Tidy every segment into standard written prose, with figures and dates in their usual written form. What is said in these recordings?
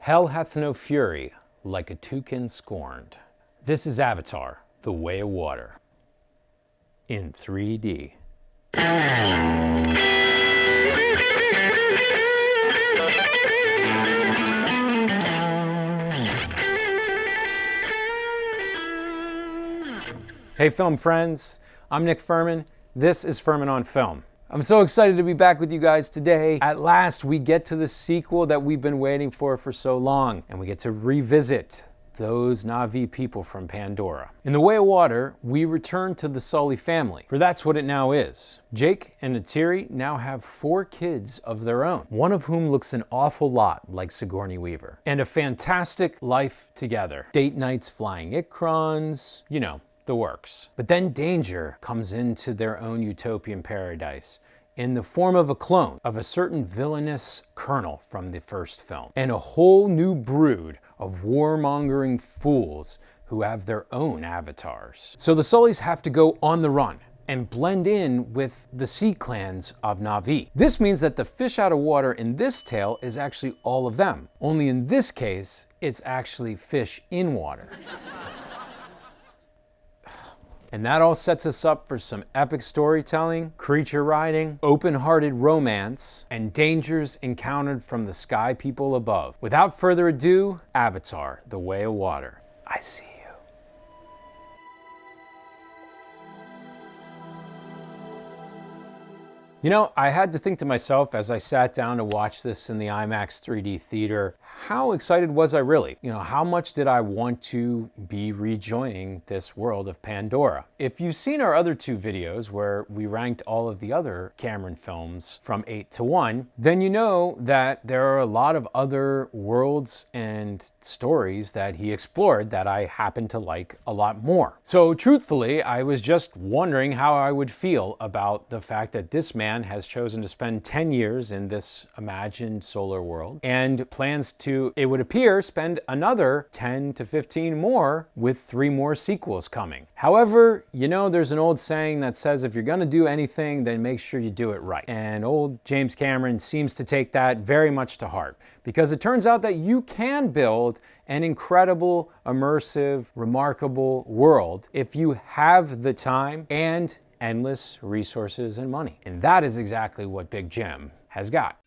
Hell hath no fury like a toucan scorned. This is Avatar, The Way of Water, in 3D. Hey film friends, I'm Nick Furman. This is Furman on Film. I'm so excited to be back with you guys today. At last, we get to the sequel that we've been waiting for so long, and we get to revisit those Na'vi people from Pandora. In The Way of Water, we return to the Sully family, for that's what it now is. Jake and Neytiri now have 4 kids of their own, one of whom looks an awful lot like Sigourney Weaver, and a fantastic life together. Date nights flying Ikrons, you know, the works. But then danger comes into their own utopian paradise in the form of a clone of a certain villainous colonel from the first film, and a whole new brood of warmongering fools who have their own avatars. So the Sullys have to go on the run and blend in with the sea clans of Na'vi. This means that the fish out of water in this tale is actually all of them. Only in this case, it's actually fish in water. And that all sets us up for some epic storytelling, creature riding, open-hearted romance, and dangers encountered from the sky people above. Without further ado, Avatar, The Way of Water. I see you. You know, I had to think to myself as I sat down to watch this in the IMAX 3D theater, how excited was I really? You know, how much did I want to be rejoining this world of Pandora? If you've seen our other 2 videos where we ranked all of the other Cameron films from 8 to 1, then you know that there are a lot of other worlds and stories that he explored that I happen to like a lot more. So truthfully, I was just wondering how I would feel about the fact that this man has chosen to spend 10 years in this imagined solar world and plans to, it would appear, spend another 10 to 15 more with 3 more sequels coming. However, you know, there's an old saying that says if you're gonna do anything, then make sure you do it right. And old James Cameron seems to take that very much to heart, because it turns out that you can build an incredible, immersive, remarkable world if you have the time and endless resources and money. And that is exactly what Big Jim has got.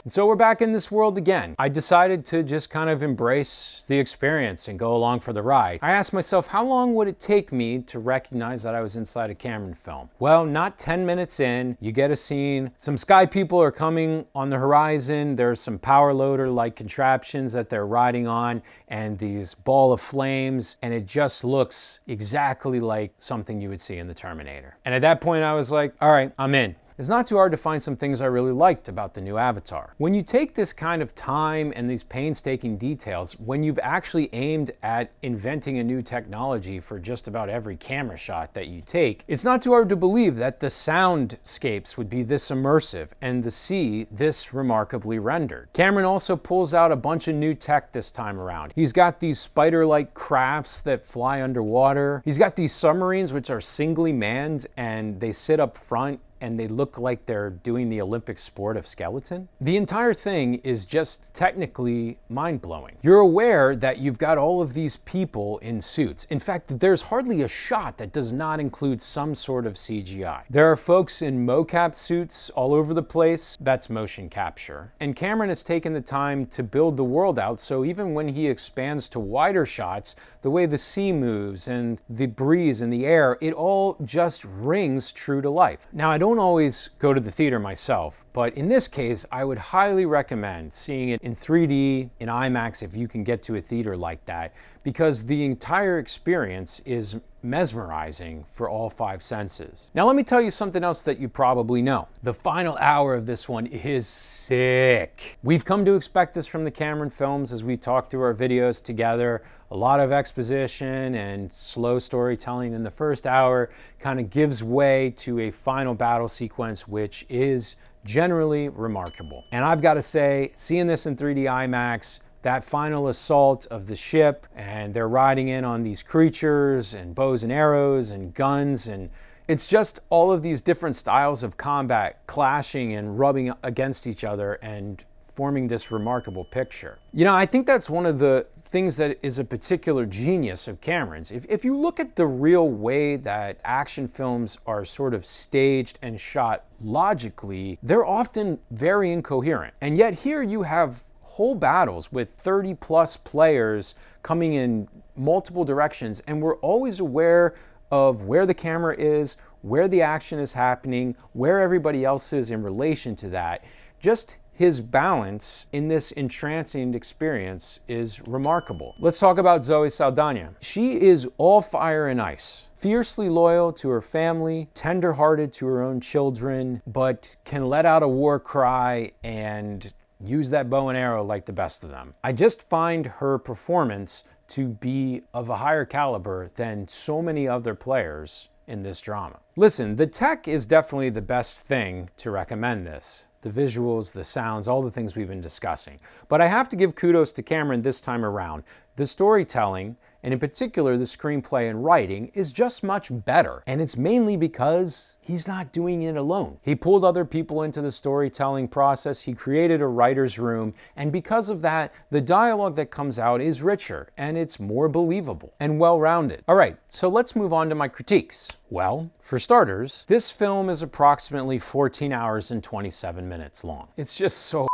And so we're back in this world again. I decided to just kind of embrace the experience and go along for the ride. I asked myself, how long would it take me to recognize that I was inside a Cameron film? Well, not 10 minutes in, you get a scene. Some sky people are coming on the horizon. There's some power loader-like contraptions that they're riding on, and these ball of flames, and it just looks exactly like something you would see in the Terminator. And at that point, I was like, all right, I'm in. It's not too hard to find some things I really liked about the new Avatar. When you take this kind of time and these painstaking details, when you've actually aimed at inventing a new technology for just about every camera shot that you take, it's not too hard to believe that the soundscapes would be this immersive and the sea this remarkably rendered. Cameron also pulls out a bunch of new tech this time around. He's got these spider-like crafts that fly underwater. He's got these submarines which are singly manned and they sit up front and they look like they're doing the Olympic sport of skeleton. The entire thing is just technically mind-blowing. You're aware that you've got all of these people in suits. In fact, there's hardly a shot that does not include some sort of CGI. There are folks in mocap suits all over the place. That's motion capture. And Cameron has taken the time to build the world out, so even when he expands to wider shots, the way the sea moves and the breeze and the air, it all just rings true to life. Now, I don't always go to the theater myself, but in this case, I would highly recommend seeing it in 3D, in IMAX if you can get to a theater like that, because the entire experience is mesmerizing for all 5 senses. Now let me tell you something else that you probably know. The final hour of this one is sick. We've come to expect this from the Cameron films as we talk through our videos together. A lot of exposition and slow storytelling in the first hour kind of gives way to a final battle sequence which is generally remarkable. And I've got to say, seeing this in 3D IMAX, that final assault of the ship, and they're riding in on these creatures and bows and arrows and guns, and it's just all of these different styles of combat clashing and rubbing against each other and forming this remarkable picture. You know, I think that's one of the things that is a particular genius of Cameron's. If you look at the real way that action films are sort of staged and shot logically, they're often very incoherent. And yet here you have whole battles with 30 plus players coming in multiple directions, and we're always aware of where the camera is, where the action is happening, where everybody else is in relation to that. Just his balance in this entrancing experience is remarkable. Let's talk about Zoe Saldana. She is all fire and ice. Fiercely loyal to her family, tender-hearted to her own children, but can let out a war cry and use that bow and arrow like the best of them. I just find her performance to be of a higher caliber than so many other players in this drama. Listen, the tech is definitely the best thing to recommend this. The visuals, the sounds, all the things we've been discussing. But I have to give kudos to Cameron this time around. The storytelling, and in particular the screenplay and writing, is just much better. And it's mainly because he's not doing it alone. He pulled other people into the storytelling process, he created a writer's room, and because of that, the dialogue that comes out is richer, and it's more believable and well-rounded. All right, so let's move on to my critiques. Well, for starters, this film is approximately 14 hours and 27 minutes long. It's just so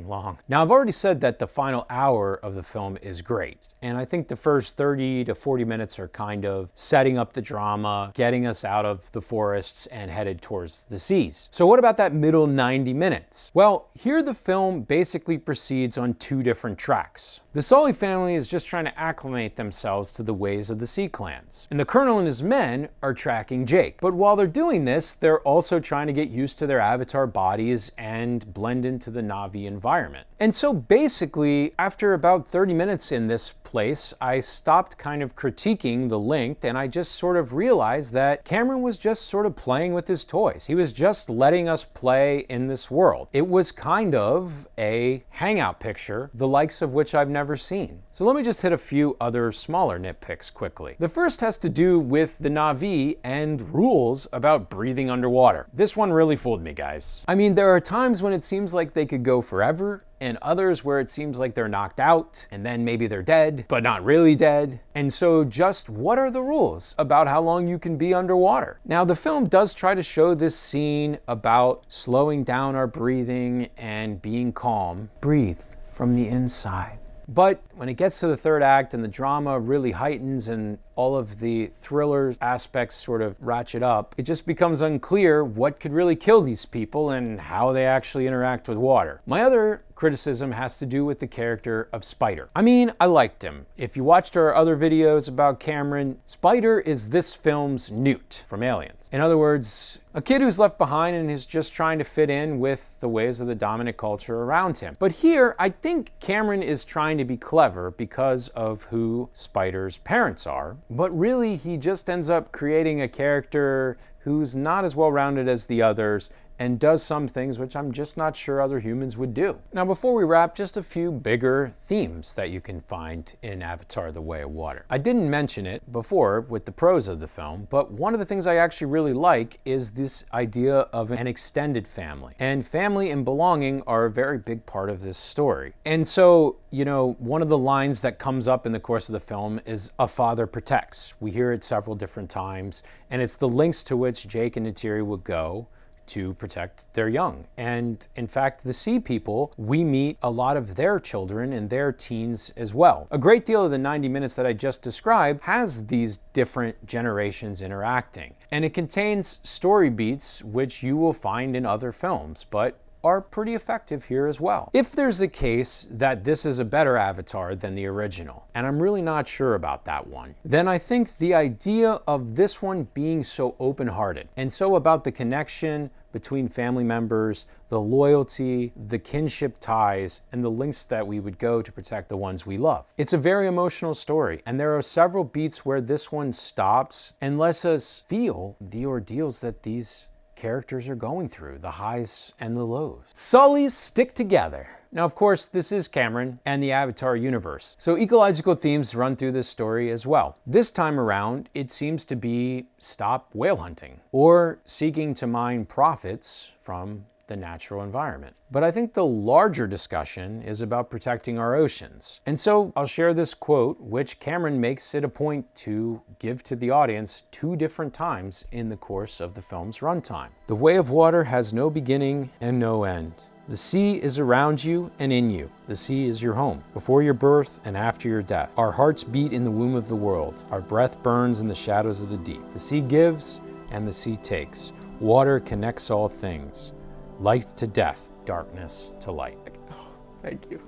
long. Now, I've already said that the final hour of the film is great, and I think the first 30 to 40 minutes are kind of setting up the drama, getting us out of the forests and headed towards the seas. So what about that middle 90 minutes? Well, here the film basically proceeds on two different tracks. The Sully family is just trying to acclimate themselves to the ways of the Sea Clans, and the Colonel and his men are tracking Jake. But while they're doing this, they're also trying to get used to their avatar bodies and blend into the Na'vi environment. And so basically, after about 30 minutes in this place, I stopped kind of critiquing the length, and I just sort of realized that Cameron was just sort of playing with his toys. He was just letting us play in this world. It was kind of a hangout picture, the likes of which I've never seen. So let me just hit a few other smaller nitpicks quickly. The first has to do with the Na'vi and rules about breathing underwater. This one really fooled me, guys. I mean, there are times when it seems like they could go forever, and others where it seems like they're knocked out, and then maybe they're dead, but not really dead. And so just what are the rules about how long you can be underwater? Now, the film does try to show this scene about slowing down our breathing and being calm. Breathe from the inside. But when it gets to the third act and the drama really heightens and all of the thriller aspects sort of ratchet up, it just becomes unclear what could really kill these people and how they actually interact with water. My other criticism has to do with the character of Spider. I mean, I liked him. If you watched our other videos about Cameron, Spider is this film's Newt from Aliens. In other words, a kid who's left behind and is just trying to fit in with the ways of the dominant culture around him. But here, I think Cameron is trying to be clever because of who Spider's parents are, but really he just ends up creating a character who's not as well-rounded as the others and does some things which I'm just not sure other humans would do. Now, before we wrap, just a few bigger themes that you can find in Avatar: The Way of Water. I didn't mention it before with the pros of the film, but one of the things I actually really like is this idea of an extended family. And family and belonging are a very big part of this story. And so, you know, one of the lines that comes up in the course of the film is "a father protects." We hear it several different times, and it's the lengths to which Jake and Neytiri would go to protect their young. And in fact, the Sea People, we meet a lot of their children and their teens as well. A great deal of the 90 minutes that I just described has these different generations interacting. And it contains story beats which you will find in other films, but are pretty effective here as well. If there's a case that this is a better Avatar than the original, and I'm really not sure about that one, then I think the idea of this one being so open-hearted and so about the connection between family members, the loyalty, the kinship ties, and the lengths that we would go to protect the ones we love. It's a very emotional story, and there are several beats where this one stops and lets us feel the ordeals that these characters are going through, the highs and the lows. Sullys stick together. Now, of course, this is Cameron and the Avatar universe, so ecological themes run through this story as well. This time around, it seems to be stop whale hunting or seeking to mine profits from the natural environment. But I think the larger discussion is about protecting our oceans. And so I'll share this quote, which Cameron makes it a point to give to the audience 2 different times in the course of the film's runtime. The way of water has no beginning and no end. The sea is around you and in you. The sea is your home, before your birth and after your death. Our hearts beat in the womb of the world. Our breath burns in the shadows of the deep. The sea gives and the sea takes. Water connects all things. Life to death, darkness to light. Oh, thank you.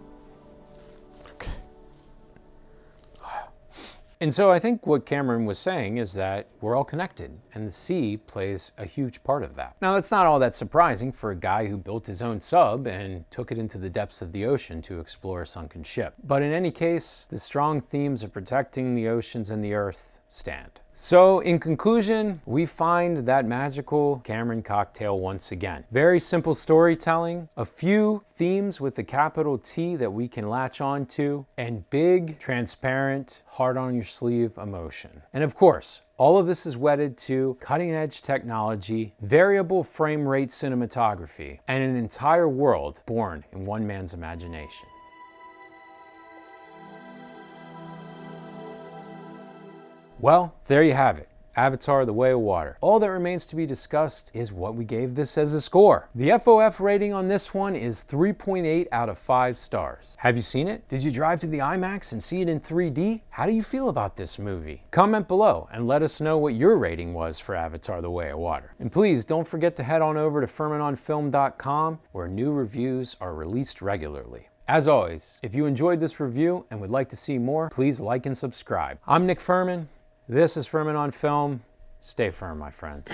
Okay. And so I think what Cameron was saying is that we're all connected, and the sea plays a huge part of that. Now, that's not all that surprising for a guy who built his own sub and took it into the depths of the ocean to explore a sunken ship. But in any case, the strong themes of protecting the oceans and the earth stand. So in conclusion, we find that magical Cameron cocktail once again. Very simple storytelling, a few themes with the capital T that we can latch on to, and big, transparent, heart on your sleeve emotion. And of course, all of this is wedded to cutting-edge technology, variable frame rate cinematography, and an entire world born in one man's imagination. Well, there you have it. Avatar: The Way of Water. All that remains to be discussed is what we gave this as a score. The FOF rating on this one is 3.8 out of 5 stars. Have you seen it? Did you drive to the IMAX and see it in 3D? How do you feel about this movie? Comment below and let us know what your rating was for Avatar: The Way of Water. And please don't forget to head on over to FurmanOnFilm.com, where new reviews are released regularly. As always, if you enjoyed this review and would like to see more, please like and subscribe. I'm Nick Furman. This is Furman on Film. Stay firm, my friends.